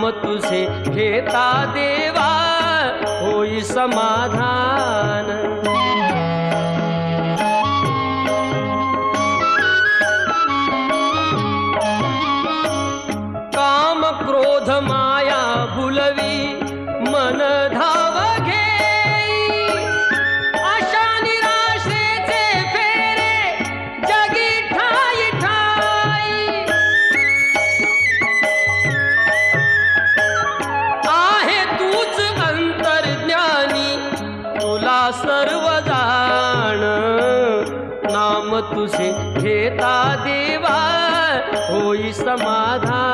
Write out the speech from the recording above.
नाम तुझे घेता देवा होई समाधान। काम क्रोध माया भुलवी मन धाव घेई, आशा निराशेचे फेरे जगी ठाई ठाई। आहे तूच अंतर्ज्ञानी तुला सर्व जाण, नाम तुझे घेता देवा होई समाधान।